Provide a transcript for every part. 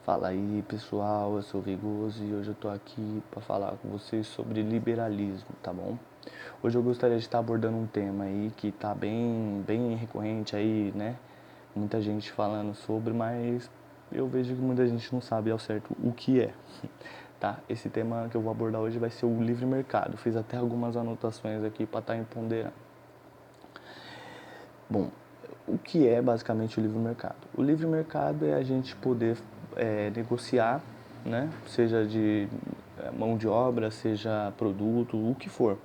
Fala aí pessoal, eu sou o Vegoso e hoje eu tô aqui para falar com vocês sobre liberalismo, tá bom? Hoje eu gostaria de estar abordando um tema aí que tá bem recorrente aí, né? Muita gente falando sobre, mas eu vejo que muita gente não sabe ao certo o que é, tá? Esse tema que eu vou abordar hoje vai ser o livre mercado. Fiz até algumas anotações aqui para estar empoderando. Bom, o que é basicamente o livre mercado? O livre mercado é a gente poder negociar, né? Seja de mão de obra, seja produto, o que for,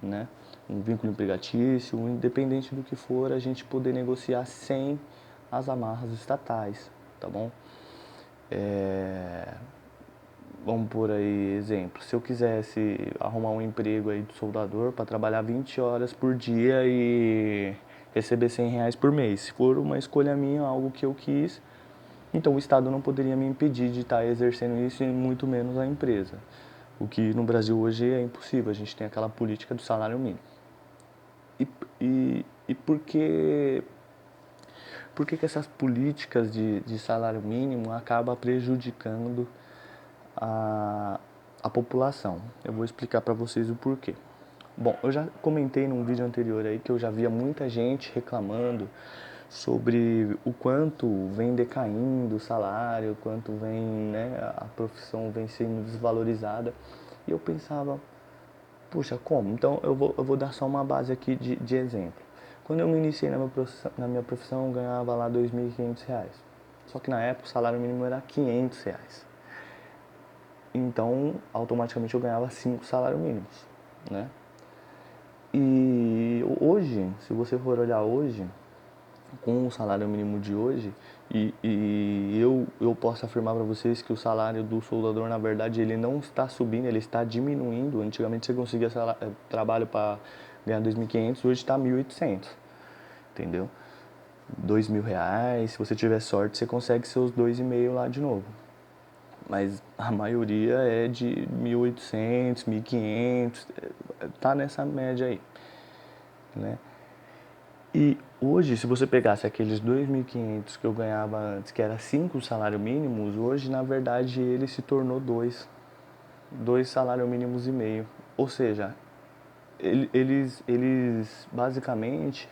né? Um vínculo empregatício, independente do que for, a gente poder negociar sem as amarras estatais, tá bom? Vamos por aí exemplo, se eu quisesse arrumar um emprego aí de soldador para trabalhar 20 horas por dia e receber R$ 100 por mês, se for uma escolha minha, algo que eu quis, então o Estado não poderia me impedir de estar exercendo isso e muito menos a empresa. O que no Brasil hoje é impossível, a gente tem aquela política do salário mínimo. E por que essas políticas de salário mínimo acabam prejudicando a, a população? Eu vou explicar para vocês o porquê. Bom, eu já comentei num vídeo anterior aí que eu já via muita gente reclamando sobre o quanto vem decaindo o salário, o quanto vem, né, a profissão vem sendo desvalorizada. E eu pensava, puxa, como? Então eu vou dar só uma base aqui de exemplo. Quando eu me iniciei na minha profissão eu ganhava lá R$ 2.500. Só que na época o salário mínimo era R$ 500. Então, automaticamente eu ganhava 5 salários mínimos, né? E hoje, se você for olhar hoje, com o salário mínimo de hoje, eu posso afirmar para vocês que o salário do soldador, na verdade, ele não está subindo, ele está diminuindo. Antigamente você conseguia trabalho para ganhar 2.500, hoje está 1.800, entendeu? R$ 2.000, se você tiver sorte, você consegue seus 2,5 lá de novo. Mas a maioria é de 1.800, 1.500, tá nessa média aí, né? E hoje, se você pegasse aqueles 2.500 que eu ganhava antes, que era 5 salários mínimos, hoje, na verdade, ele se tornou 2 salários mínimos e meio. Ou seja, eles basicamente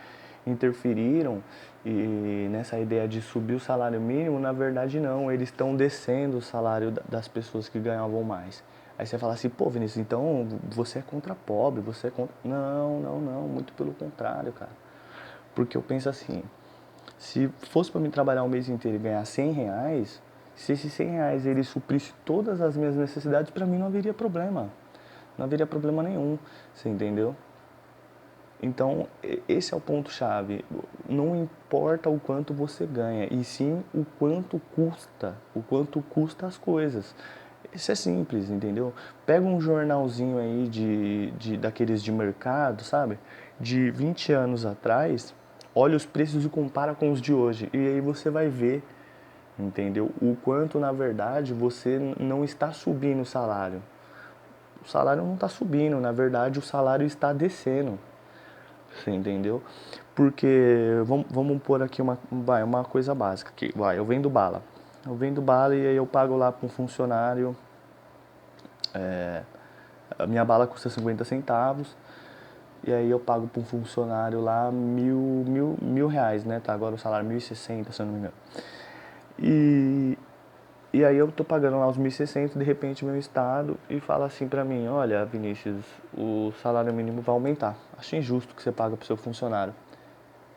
interferiram e nessa ideia de subir o salário mínimo, na verdade não, eles estão descendo o salário das pessoas que ganhavam mais. Aí você fala assim, pô, Vinícius, então você é contra pobre, você é contra... Não, não, não, muito pelo contrário, cara. Porque eu penso assim, se fosse para mim trabalhar um mês inteiro e ganhar R$ 100, se esses R$ 100 ele suprisse todas as minhas necessidades, para mim não haveria problema. Não haveria problema nenhum, você entendeu? Então, esse é o ponto-chave. Não importa o quanto você ganha, e sim o quanto custa as coisas. Isso é simples, entendeu? Pega um jornalzinho aí daqueles de mercado, sabe? De 20 anos atrás, olha os preços e compara com os de hoje. E aí você vai ver, entendeu? O quanto, na verdade, você não está subindo o salário. O salário não está subindo, na verdade, o salário está descendo. Você entendeu? Porque, vamos pôr aqui uma coisa básica. Aqui. Eu vendo bala. Eu vendo bala e aí eu pago lá para um funcionário. A minha bala custa 50 centavos. E aí eu pago para um funcionário lá mil reais, né? Tá agora o salário 1.060, se eu não me engano. E, e aí eu tô pagando lá os 1.060, de repente meu estado e fala assim pra mim, olha Vinícius, o salário mínimo vai aumentar. Acho injusto que você paga pro seu funcionário.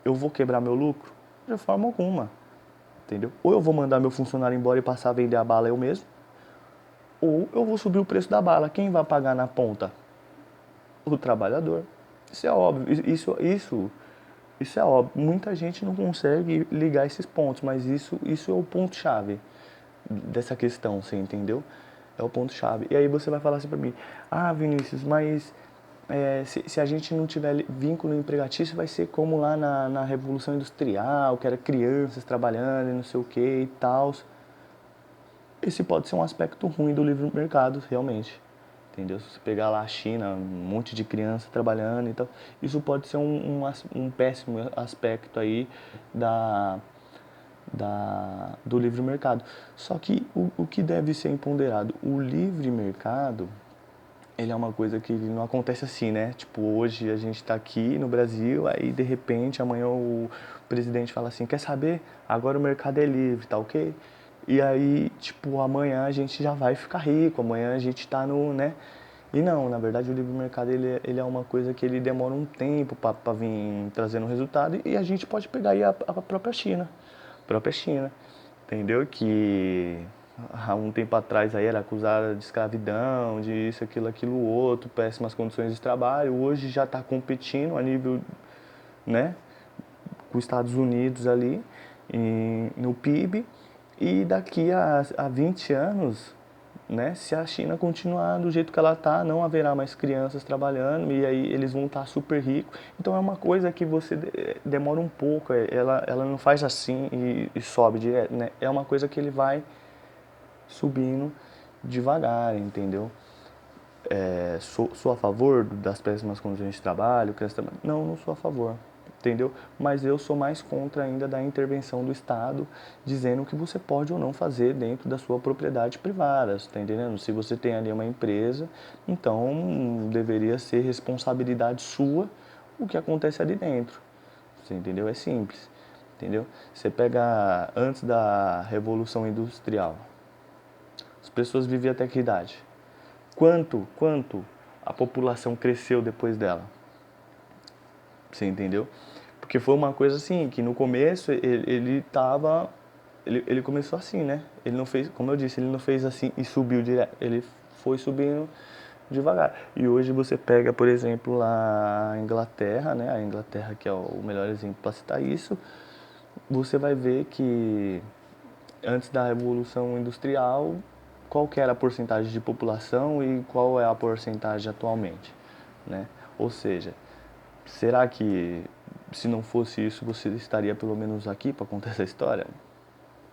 Eu vou quebrar meu lucro? De forma alguma, entendeu? Ou eu vou mandar meu funcionário embora e passar a vender a bala eu mesmo, ou eu vou subir o preço da bala. Quem vai pagar na ponta? O trabalhador. Isso é óbvio. Isso é óbvio. Muita gente não consegue ligar esses pontos, mas isso é o ponto-chave dessa questão, você entendeu? É o ponto-chave. E aí você vai falar assim pra mim, ah, Vinícius, mas se a gente não tiver vínculo empregatício, vai ser como lá na Revolução Industrial, que era crianças trabalhando e não sei o que e tal. Esse pode ser um aspecto ruim do livre mercado, realmente. Entendeu? Se você pegar lá a China, um monte de criança trabalhando e tal, isso pode ser um péssimo aspecto aí da, do livre mercado. Só que o que deve ser ponderado? O livre mercado, ele é uma coisa que não acontece assim, né? Tipo, hoje a gente está aqui no Brasil, aí de repente amanhã o presidente fala assim, quer saber? Agora o mercado é livre, tá ok? E aí, tipo, amanhã a gente já vai ficar rico, amanhã a gente tá no, né? E não, na verdade o livre mercado ele é uma coisa que ele demora um tempo para vir trazendo resultado e a gente pode pegar aí a própria China. A própria China, entendeu? Que há um tempo atrás aí era acusada de escravidão, de isso, aquilo, outro, péssimas condições de trabalho. Hoje já está competindo a nível, né, com os Estados Unidos ali no PIB. E daqui a 20 anos, né, se a China continuar do jeito que ela está, não haverá mais crianças trabalhando e aí eles vão estar super ricos. Então é uma coisa que você demora um pouco, ela não faz assim e sobe direto, né? É uma coisa que ele vai subindo devagar, entendeu? Sou a favor das péssimas condições de trabalho, não, não sou a favor, entendeu? Mas eu sou mais contra ainda da intervenção do Estado, dizendo o que você pode ou não fazer dentro da sua propriedade privada, tá entendendo? Se você tem ali uma empresa, então deveria ser responsabilidade sua o que acontece ali dentro, você entendeu? É simples, entendeu? Você pega antes da Revolução Industrial, as pessoas viviam até que idade? Quanto a população cresceu depois dela? Você entendeu? Porque foi uma coisa assim, que no começo ele tava. Ele começou assim, né? Ele não fez, como eu disse, ele não fez assim e subiu direto. Ele foi subindo devagar. E hoje você pega, por exemplo, a Inglaterra, né? A Inglaterra, que é o melhor exemplo para citar isso, você vai ver que antes da Revolução Industrial, qual que era a porcentagem de população e qual é a porcentagem atualmente, né? Ou seja, será que se não fosse isso você estaria pelo menos aqui para contar essa história?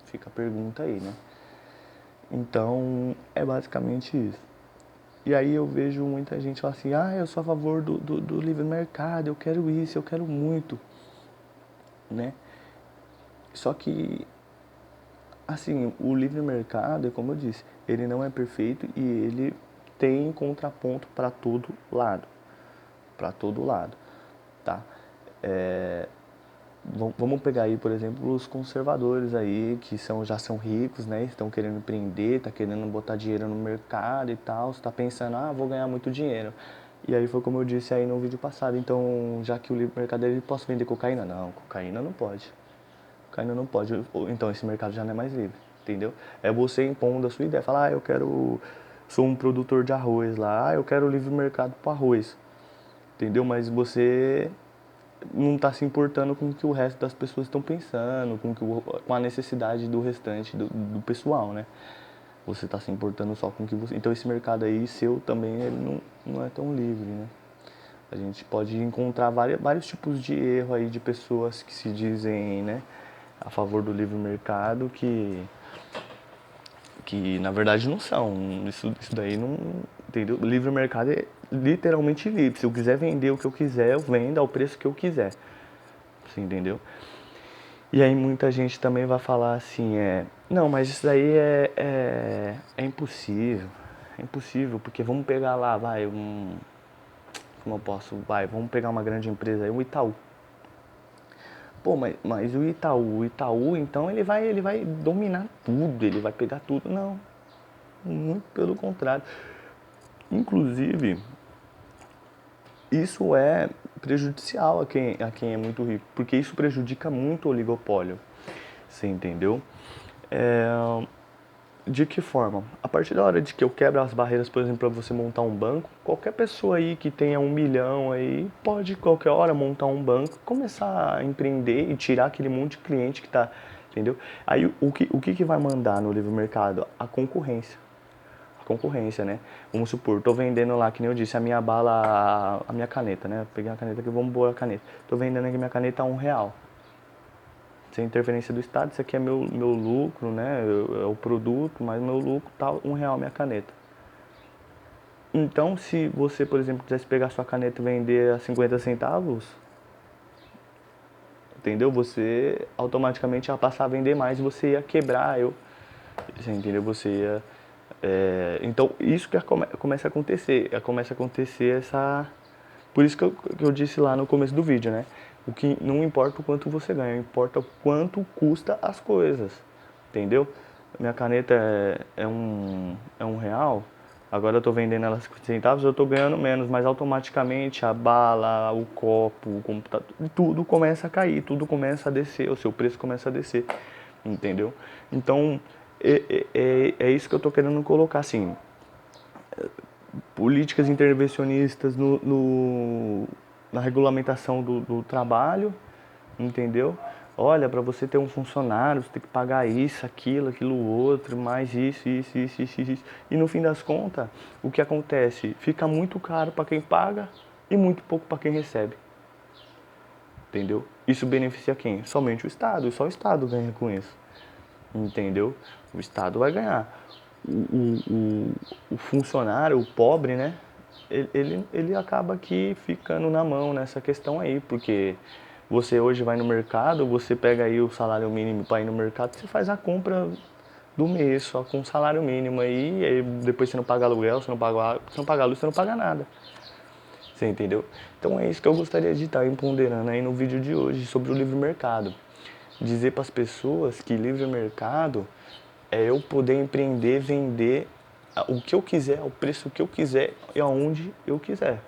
Fica a pergunta aí, né? Então, é basicamente isso. E aí eu vejo muita gente falar assim, eu sou a favor do livre mercado, eu quero isso, eu quero muito, né? Só que assim, o livre mercado, como eu disse, ele não é perfeito e ele tem contraponto para todo lado, tá? É, vamos pegar aí, por exemplo, os conservadores aí, que já são ricos, né? Estão querendo empreender, tá querendo botar dinheiro no mercado e tal, você tá pensando, vou ganhar muito dinheiro. E aí foi como eu disse aí no vídeo passado, então, já que o livre mercado ele posso vender cocaína? Não, cocaína não pode. Cocaína não pode, então esse mercado já não é mais livre, entendeu? É você impondo a sua ideia, falar, eu quero, sou um produtor de arroz lá, eu quero livre mercado para arroz, entendeu? Mas você não está se importando com o que o resto das pessoas estão pensando, com a necessidade do restante do pessoal, né? Você está se importando só com o que você... Então esse mercado aí seu também ele não é tão livre, né? A gente pode encontrar vários tipos de erro aí de pessoas que se dizem, né, a favor do livre mercado que na verdade não são. Isso daí não, entendeu? O livre mercado é literalmente livre. Se eu quiser vender o que eu quiser, eu vendo ao preço que eu quiser. Você entendeu? E aí muita gente também vai falar assim, não, mas isso daí é impossível. É impossível, porque vamos pegar lá, como eu posso, vamos pegar uma grande empresa aí, o Itaú. Pô, mas o Itaú, então ele vai dominar tudo, ele vai pegar tudo. Não, muito pelo contrário. Inclusive, isso é prejudicial a quem é muito rico, porque isso prejudica muito o oligopólio. Você entendeu? É, de que forma? A partir da hora de que eu quebro as barreiras, por exemplo, para você montar um banco, qualquer pessoa aí que tenha 1 milhão aí pode qualquer hora montar um banco, começar a empreender e tirar aquele monte de cliente que tá, entendeu? Aí o que vai mandar no livre mercado? A concorrência. A concorrência, né? Vamos supor, tô vendendo lá, que nem eu disse, a minha bala, a minha caneta, né? Peguei a caneta aqui, vamos pôr a caneta. Tô vendendo aqui minha caneta a R$ 1. Sem interferência do Estado, isso aqui é meu lucro, né? É o produto, mas meu lucro tá R$ 1 minha caneta. Então, se você, por exemplo, quisesse pegar sua caneta e vender a 50 centavos, entendeu? Você automaticamente ia passar a vender mais e você ia quebrar, você entendeu? Você ia... então, isso que começa a acontecer. Começa a acontecer essa... Por isso que eu disse lá no começo do vídeo, né? O que não importa o quanto você ganha, importa o quanto custa as coisas, entendeu? Minha caneta é um real, agora eu tô vendendo ela 50 centavos, eu tô ganhando menos, mas automaticamente a bala, o copo, o computador, tudo começa a cair, tudo começa a descer, o seu preço começa a descer, entendeu? Então, é isso que eu tô querendo colocar, assim, políticas intervencionistas na regulamentação do trabalho, entendeu? Olha, para você ter um funcionário, você tem que pagar isso, aquilo outro, mais isso. E no fim das contas, o que acontece? Fica muito caro para quem paga e muito pouco para quem recebe. Entendeu? Isso beneficia quem? Somente o Estado, e só o Estado ganha com isso. Entendeu? O Estado vai ganhar. O funcionário, o pobre, né? Ele acaba aqui ficando na mão nessa questão aí, porque você hoje vai no mercado, você pega aí o salário mínimo para ir no mercado, você faz a compra do mês só com o salário mínimo aí depois você não paga aluguel, você não paga água, você não paga luz, você não paga nada. Você entendeu? Então é isso que eu gostaria de estar empoderando aí no vídeo de hoje sobre o livre mercado. Dizer para as pessoas que livre mercado é eu poder empreender, vender o que eu quiser, ao preço que eu quiser e aonde eu quiser.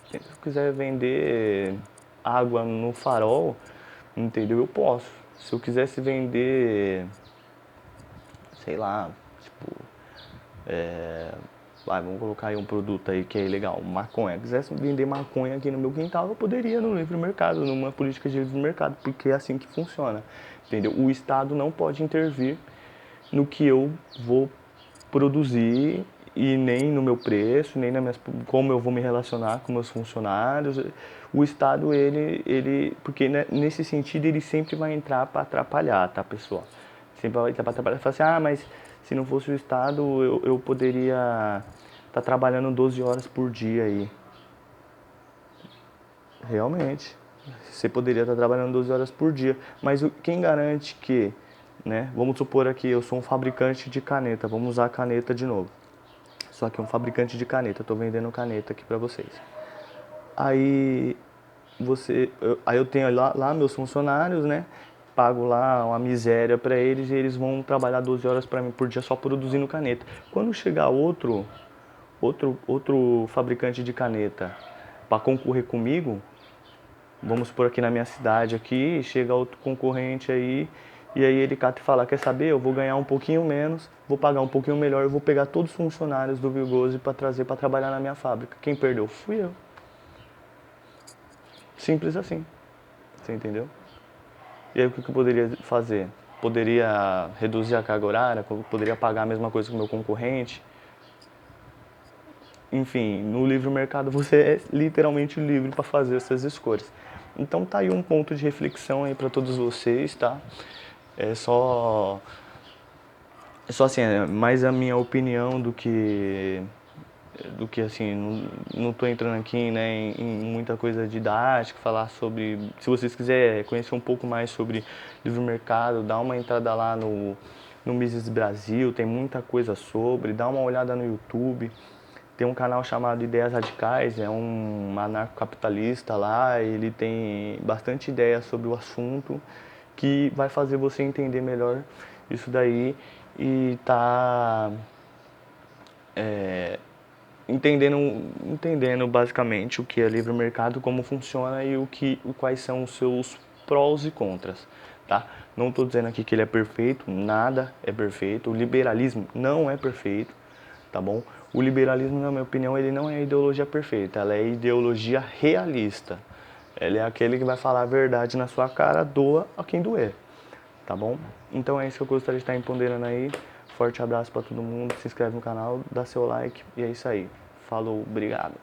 Se eu quiser vender água no farol, entendeu? Eu posso. Se eu quisesse vender, sei lá, tipo, vamos colocar aí um produto aí que é legal, maconha. Se eu quisesse vender maconha aqui no meu quintal, eu poderia no livre mercado, numa política de livre mercado, porque é assim que funciona, entendeu? O Estado não pode intervir no que eu vou produzir e nem no meu preço, nem como eu vou me relacionar com meus funcionários. O Estado, porque nesse sentido ele sempre vai entrar para atrapalhar, tá, pessoal? Sempre vai entrar para atrapalhar. Fala assim, mas se não fosse o Estado, eu poderia estar trabalhando 12 horas por dia aí. Realmente, você poderia estar trabalhando 12 horas por dia, mas quem garante que, né? Vamos supor aqui, eu sou um fabricante de caneta, vamos usar a caneta de novo. Só que um fabricante de caneta, eu tô vendendo caneta aqui pra vocês. Aí aí eu tenho lá meus funcionários, né? Pago lá uma miséria pra eles e eles vão trabalhar 12 horas para mim por dia só produzindo caneta. Quando chegar outro fabricante de caneta para concorrer comigo, vamos por aqui na minha cidade aqui, chega outro concorrente aí, e aí ele cata e fala, quer saber, eu vou ganhar um pouquinho menos, vou pagar um pouquinho melhor, eu vou pegar todos os funcionários do Vigose para trazer para trabalhar na minha fábrica. Quem perdeu fui eu. Simples assim. Você entendeu? E aí o que eu poderia fazer? Poderia reduzir a carga horária, poderia pagar a mesma coisa que o meu concorrente. Enfim, no livre mercado você é literalmente livre para fazer essas escolhas. Então tá aí um ponto de reflexão aí para todos vocês, tá? É só assim, é mais a minha opinião do que assim, não tô entrando aqui, né, em muita coisa didática, falar sobre, se vocês quiserem conhecer um pouco mais sobre livre mercado, dá uma entrada lá no Mises Brasil, tem muita coisa sobre, dá uma olhada no YouTube. Tem um canal chamado Ideias Radicais, é um anarcocapitalista lá, ele tem bastante ideia sobre o assunto que vai fazer você entender melhor isso daí e tá entendendo basicamente o que é livre mercado, como funciona e quais são os seus prós e contras, tá? Não estou dizendo aqui que ele é perfeito, nada é perfeito, o liberalismo não é perfeito, tá bom? O liberalismo, na minha opinião, ele não é a ideologia perfeita, ela é a ideologia realista. Ela é aquele que vai falar a verdade na sua cara, doa a quem doer, tá bom? Então é isso que eu gostaria de estar empoderando aí. Forte abraço para todo mundo, se inscreve no canal, dá seu like e é isso aí. Falou, obrigado.